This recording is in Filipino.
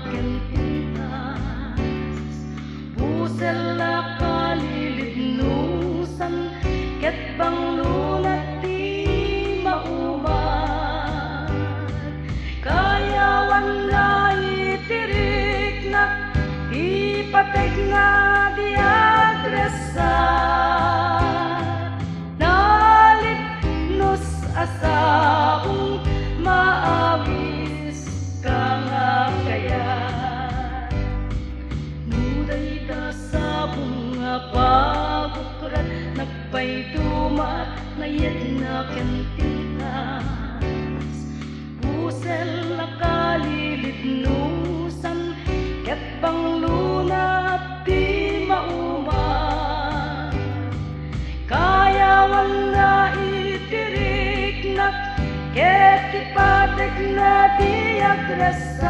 kentintas busela kalilidnusan ket banglunat ti mauman kayawan na itirik na ipateg nga di agresar nalitnos asaong maawis ka nga kayat nuday da sabong nga pagukrat nagpaydumat nayet na kentintas busel na kalilidnusan ket banglunat ti mauman kayawan na itirik na ket ipateg na di agresar